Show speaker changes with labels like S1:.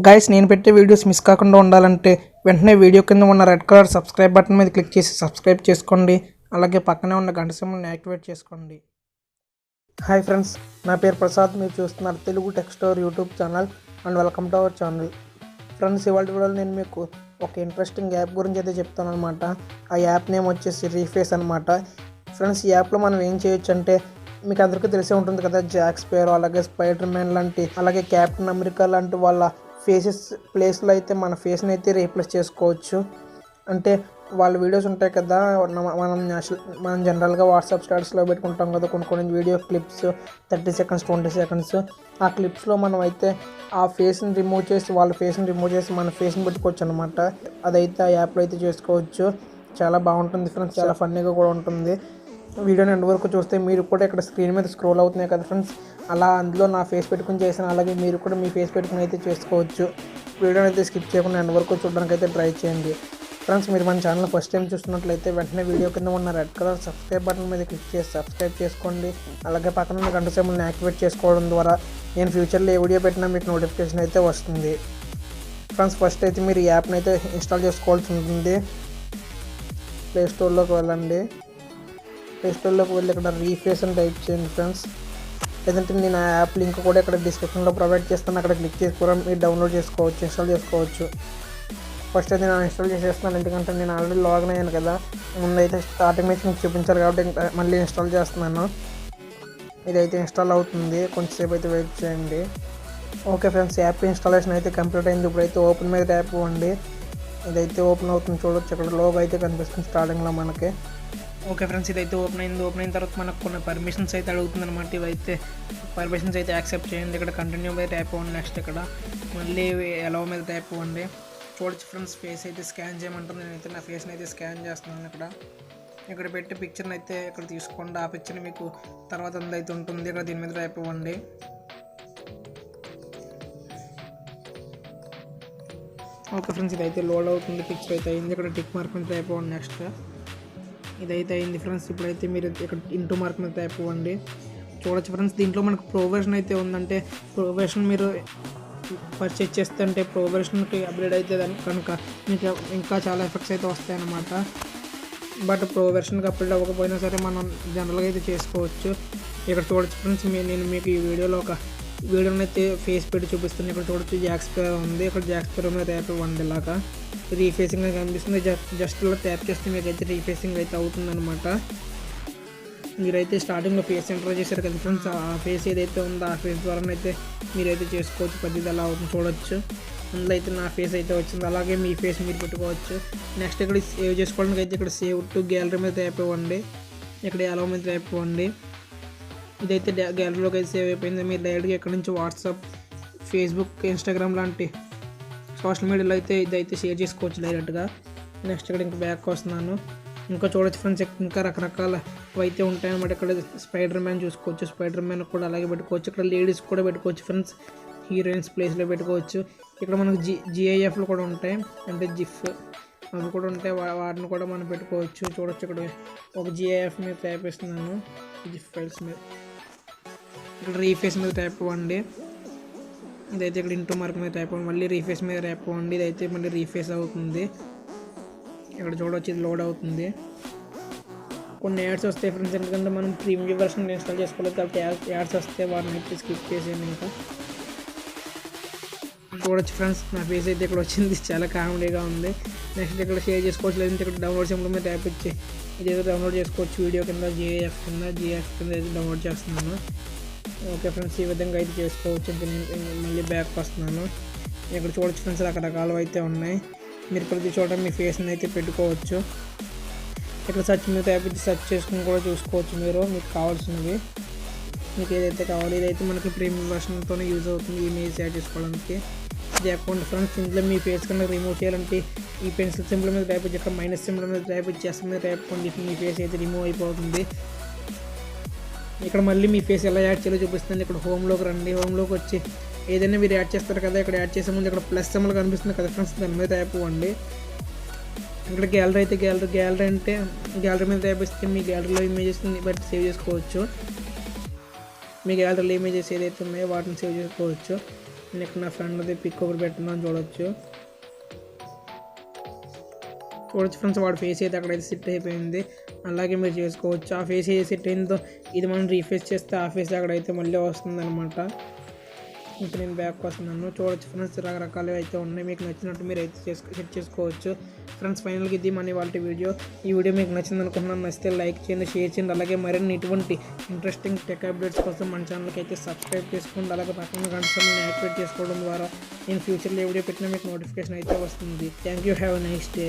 S1: Guys నేను పెట్టే videos miss కాకుండా ఉండాలంటే వెంటనే వీడియో కింద ఉన్న రెడ్ కలర్ సబ్స్క్రైబ్ బటన్ మీద క్లిక్ చేసి సబ్స్క్రైబ్ చేసుకోండి. అలాగే పక్కనే ఉన్న గంట సింబల్ని యాక్టివేట్ చేసుకోండి. హాయ్ ఫ్రెండ్స్, నా పేరు ప్రసాద్. మీరు చూస్తున్నారు Telugu tech store YouTube channel and welcome to our channel. Friends, ఇవాళ వీడియోలో నేను మీకు ఒక ఇంట్రెస్టింగ్ యాప్ గురించి అయితే చెప్తాను అనమాట. ఆ యాప్ నేమ్ వచ్చేసి రీఫేస్ అనమాట. ఫ్రెండ్స్, ఈ యాప్లో మనం ఏం చేయొచ్చు అంటే మీకు అందరికీ తెలిసే ఉంటుంది కదా, జాక్ స్పేరో అలాగే స్పైడర్ మ్యాన్ లాంటి అలాగే కెప్టెన్ అమెరికా లాంటి వాళ్ళ ఫేసెస్ ప్లేస్లో అయితే మన ఫేస్ని అయితే రీప్లేస్ చేసుకోవచ్చు. అంటే వాళ్ళ వీడియోస్ ఉంటాయి కదా, మనం జనరల్గా వాట్సాప్ స్టేటస్లో పెట్టుకుంటాం కదా కొన్ని వీడియో క్లిప్స్ 30 సెకండ్స్ 20 సెకండ్స్. ఆ క్లిప్స్లో మనం అయితే ఆ ఫేస్ని రిమూవ్ చేసి వాళ్ళ ఫేస్ని రిమూవ్ చేసి మన ఫేస్ని పెట్టుకోవచ్చు అనమాట. అదైతే ఆ యాప్లో అయితే చేసుకోవచ్చు. చాలా బాగుంటుంది ఫ్రెండ్స్, చాలా ఫన్నీగా కూడా ఉంటుంది. వీడియోని ఎండ్ వరకు చూస్తే మీరు కూడా ఇక్కడ స్క్రీన్ మీద స్క్రోల్ అవుతున్నాయి కదా ఫ్రెండ్స్, అలా అందులో నా ఫేస్ పెట్టుకుని చేసాను. అలాగే మీరు కూడా మీ ఫేస్ పెట్టుకుని అయితే చేసుకోవచ్చు. వీడియోని అయితే స్కిప్ చేయకుండా ఎండ్ వరకు చూడడానికి అయితే ట్రై చేయండి. ఫ్రెండ్స్, మీరు మన ఛానల్ ఫస్ట్ టైం చూస్తున్నట్లయితే వెంటనే వీడియో కింద ఉన్న రెడ్ కలర్ సబ్స్క్రైబ్ బటన్ మీద క్లిక్ చేసి సబ్స్క్రైబ్ చేసుకోండి. అలాగే పక్కన ఉన్న గంట సింబల్ని యాక్టివేట్ చేసుకోవడం ద్వారా నేను ఫ్యూచర్లో ఏ వీడియో పెట్టినా మీకు నోటిఫికేషన్ అయితే వస్తుంది. ఫ్రెండ్స్, ఫస్ట్ అయితే మీరు ఈ యాప్ని అయితే ఇన్స్టాల్ చేసుకోవాల్సి ఉంటుంది. ప్లే స్టోర్లోకి వెళ్ళండి. ప్లే స్టోర్లోకి వెళ్ళి ఇక్కడ రీఫేస్ అని టైప్ చేయండి ఫ్రెండ్స్. లేదంటే నేను ఆ యాప్ లింక్ కూడా ఇక్కడ డిస్క్రిప్షన్లో ప్రొవైడ్ చేస్తాను. అక్కడ క్లిక్ చేసి కూడా మీరు డౌన్లోడ్ చేసుకోవచ్చు, ఇన్స్టాల్ చేసుకోవచ్చు. ఫస్ట్ అయితే నేను ఇన్స్టాల్ చేసేస్తున్నాను, ఎందుకంటే నేను ఆల్రెడీ లాగిన్ అయ్యాను కదా. ముందైతే స్టార్టింగ్ నుంచి మీకు చూపించాలి కాబట్టి మళ్ళీ ఇన్స్టాల్ చేస్తున్నాను. ఇదైతే ఇన్స్టాల్ అవుతుంది, కొంచెంసేపు అయితే వెయిట్ చేయండి. ఓకే ఫ్రెండ్స్, యాప్ ఇన్స్టాలేషన్ అయితే కంప్లీట్ అయింది. ఇప్పుడైతే ఓపెన్ మీద ట్యాప్ ఇవ్వండి. ఇదైతే ఓపెన్ అవుతుంది, చూడొచ్చు. ఇక్కడ లోగో అయితే కనిపిస్తుంది స్టార్టింగ్లో మనకి. ఓకే ఫ్రెండ్స్, ఇదైతే ఓపెన్ అయింది. ఓపెన్ అయిన తర్వాత మనకు కొన్ని పర్మిషన్స్ అయితే అడుగుతుంది అనమాట. ఇవైతే పర్మిషన్స్ అయితే యాక్సెప్ట్ చేయండి. ఇక్కడ కంటిన్యూ మీద ట్యాప్ ఇవ్వండి. నెక్స్ట్ ఇక్కడ మళ్ళీ అలౌ మీద ట్యాప్ ఇవ్వండి. చూడొచ్చు ఫ్రెండ్స్, ఫేస్ అయితే స్కాన్ చేయమంటుంది. నేనైతే నా ఫేస్ని అయితే స్కాన్ చేస్తున్నాను. ఇక్కడ పెట్టి పిక్చర్ని అయితే ఇక్కడ తీసుకోండి. ఆ పిక్చర్ని మీకు తర్వాత అయితే ఉంటుంది. ఇక్కడ దీని మీద ట్యాప్ ఇవ్వండి. ఓకే ఫ్రెండ్స్, ఇదైతే లోడ్ అవుతుంది. పిక్చర్ అయితే అయింది. ఇక్కడ టిక్ మార్క్ మీద ట్యాప్ ఇవ్వండి. నెక్స్ట్ ఇదైతే అయింది ఫ్రెండ్స్. ఇప్పుడైతే మీరు ఇక్కడ ఇంటూ మార్క్ మీద ట్యాప్ ఇవ్వండి. చూడొచ్చు ఫ్రెండ్స్, దీంట్లో మనకు ప్రోవర్షన్ అయితే ఉందంటే ప్రోవర్షన్ మీరు పర్చేజ్ చేస్తే అంటే ప్రోవర్షన్కి అప్గ్రేడ్ అయితే కనుక మీకు ఇంకా చాలా ఎఫెక్ట్స్ అయితే వస్తాయన్నమాట. బట్ ప్రోవర్షన్కి అప్గ్రేడ్ అవ్వకపోయినా సరే మనం జనరల్గా అయితే చేసుకోవచ్చు. ఇక్కడ చూడొచ్చు ఫ్రెండ్స్, నేను మీకు ఈ వీడియోని అయితే ఫేస్ పెట్టి చూపిస్తాను. ఇక్కడ చూడొచ్చు జాక్ స్పేరో ఉంది. ఇక్కడ జాక్ స్పేరో మీద ట్యాప్ ఇవ్వండి. ఇలాగా రీఫేసింగ్ అయితే కనిపిస్తుంది. జస్ట్ ఇలా ట్యాప్ చేస్తే మీకు అయితే రీఫేసింగ్ అయితే అవుతుందన్నమాట. మీరైతే స్టార్టింగ్లో ఫేస్ ఎంటర్ చేశారు కదా ఫ్రెండ్స్, ఆ ఫేస్ ఏదైతే ఉందో ఆ ఫేస్ ద్వారా అయితే మీరైతే చేసుకోవచ్చు. పెద్దది అలా అవుతుంది చూడొచ్చు. అందులో అయితే నా ఫేస్ అయితే వచ్చింది. అలాగే మీ ఫేస్ మీరు పెట్టుకోవచ్చు. నెక్స్ట్ ఇక్కడ సేవ్ చేసుకోవడానికి అయితే ఇక్కడ సేవ్ టు గ్యాలరీ మీద ట్యాప్ ఇవ్వండి. ఇక్కడ అలౌ మీద ట్యాప్ ఇవ్వండి. ఇదైతే గ్యాలరీలోకి అయితే సేవ్ అయిపోయింది. మీరు డైరెక్ట్గా ఇక్కడ నుంచి వాట్సాప్, ఫేస్బుక్, ఇన్స్టాగ్రామ్ లాంటి సోషల్ మీడియాలో అయితే ఇదైతే షేర్ చేసుకోవచ్చు డైరెక్ట్గా. నెక్స్ట్ ఇక్కడ ఇంకా బ్యాక్ వస్తున్నాను. ఇంకా చూడొచ్చు ఫ్రెండ్స్, ఇంకా రకరకాల అయితే ఉంటాయన్నమాట. ఇక్కడ స్పైడర్ మ్యాన్ చూసుకోవచ్చు. స్పైడర్ మ్యాన్ కూడా అలాగే పెట్టుకోవచ్చు. ఇక్కడ లేడీస్ కూడా పెట్టుకోవచ్చు ఫ్రెండ్స్, హీరోయిన్స్ ప్లేస్లో పెట్టుకోవచ్చు. ఇక్కడ మనకు జిఐఎఫ్లు కూడా ఉంటాయి, అంటే జిఫ్ అవి కూడా ఉంటాయి. వాటిని కూడా మనం పెట్టుకోవచ్చు. చూడొచ్చు, ఇక్కడ ఒక జిఐఎఫ్ మీద ట్యాప్ ఇస్తున్నాను, జిఫ్ ఫైల్స్ మీద. ఇక్కడ రీఫేస్ మీద ట్యాప్ ఇవ్వండి. ఇదైతే ఇక్కడ ఇంటూ మార్క్ మీద ట్యాప్ ఇవ్వండి. మళ్ళీ రీఫేస్ మీద ట్యాప్ ఇవ్వండి. ఇదైతే మళ్ళీ రీఫేస్ అవుతుంది. ఇక్కడ చూడవచ్చు, ఇది లోడ్ అవుతుంది. కొన్ని యాడ్స్ వస్తాయి ఫ్రెండ్స్, ఎందుకంటే మనం ప్రీమియం వర్షన్ ఇన్స్టాల్ చేసుకోలేదు కాబట్టి యాడ్స్ వస్తే వాటిని అయితే స్కిప్ చేసేయండి. ఇంకా చూడొచ్చు ఫ్రెండ్స్, నా ఫేస్ అయితే ఇక్కడ వచ్చింది, చాలా కామెడీగా ఉంది. నెక్స్ట్ ఇక్కడ షేర్ చేసుకోవచ్చు, లేదంటే ఇక్కడ డౌన్లోడ్ సింబల్ మీద ట్యాప్ ఇచ్చి ఇదైతే డౌన్లోడ్ చేసుకోవచ్చు. వీడియో కింద జిఐఎఫ్ కింద అయితే డౌన్లోడ్ చేస్తున్నాను. ఓకే ఫ్రెండ్స్, ఈ విధంగా అయితే చేసుకోవచ్చు. ఇంకా నేను మళ్ళీ బ్యాక్ వస్తున్నాను. ఇక్కడ చూడొచ్చు ఫ్రెండ్స్, రకరకాలు అయితే ఉన్నాయి. మీరు ప్రతి చోట మీ ఫేస్ని అయితే పెట్టుకోవచ్చు. ఇక్కడ సెర్చ్ మీద ట్యాప్ ఇచ్చి సెర్చ్ చేసుకుని కూడా చూసుకోవచ్చు మీకు కావాల్సినవి. మీకు ఏదైతే కావాలో ఇదైతే మనకి ప్రీమియం వర్షన్తోనే యూజ్ అవుతుంది ఇమేజ్ యాడ్ చేసుకోవడానికి. ఇది అకౌంట్ ఫ్రెండ్స్, ఇంట్లో మీ ఫేస్ కన్నా రిమూవ్ చేయాలంటే ఈ పెన్సిల్ సింబల్ మీద ట్యాప్ ఇచ్చి ఇక్కడ మైనస్ సింబల్ మీద ట్యాప్ ఇచ్చి ఎస్ మీద ట్యాప్ కొండి మీ ఫేస్ అయితే రిమూవ్ అయిపోతుంది. ఇక్కడ మళ్ళీ మీ ఫేస్ ఎలా యాడ్ చేయాలో చూపిస్తుంది. ఇక్కడ హోమ్లోకి రండి. హోమ్లోకి వచ్చి ఏదైనా మీరు యాడ్ చేస్తారు కదా, ఇక్కడ యాడ్ చేసే ముందు ఇక్కడ ప్లస్ సింబల్ కనిపిస్తుంది కదా ఫ్రెండ్స్, దాని మీద ట్యాప్ ఇవ్వండి. ఇక్కడ గ్యాలరీ అయితే గ్యాలరీ అంటే గ్యాలరీ మీద ట్యాప్ ఇస్తే మీ గ్యాలరీలో ఇమేజెస్ని బట్టి సేవ్ చేసుకోవచ్చు. మీ గ్యాలరీలో ఇమేజెస్ ఏదైతే ఉన్నాయో వాటిని సేవ్ చేసుకోవచ్చు. నేను ఇక్కడ నా ఫ్రెండ్ది పిక్ ఒకటి పెట్టున్నాను చూడొచ్చు ఫ్రెండ్స్, వాడి ఫేస్ అయితే అక్కడైతే సెట్ అయిపోయింది. అలాగే మీరు చేసుకోవచ్చు. ఆ ఫేస్ ఏ సెట్ అయిందో ఇది మనం రీఫేస్ చేస్తే ఆ ఫేస్ అక్కడైతే మళ్ళీ వస్తుంది అనమాట. ఇప్పుడు నేను బ్యాక్ వస్తున్నాను. చూడొచ్చు ఫ్రెండ్స్, రకరకాలు అయితే ఉన్నాయి. మీకు నచ్చినట్టు మీరు అయితే సెట్ చేసుకోవచ్చు. ఫ్రెండ్స్, ఫైనల్గా ఇది మన వాళ్ళ వీడియో. ఈ వీడియో మీకు నచ్చింది అనుకుంటున్నాను. నచ్చితే లైక్ చేయండి, షేర్ చేయండి. అలాగే మరిన్ని ఇటువంటి ఇంట్రెస్టింగ్ టెక్ అప్డేట్స్ కోసం మన ఛానల్కి అయితే సబ్స్క్రైబ్ చేసుకోండి. అలాగే పక్కన గంట సింబల్ని యాక్టివేట్ చేసుకోవడం ద్వారా నేను ఫ్యూచర్లో ఏ వీడియో పెట్టినా మీకు నోటిఫికేషన్ అయితే వస్తుంది. Thank you. Have a nice day.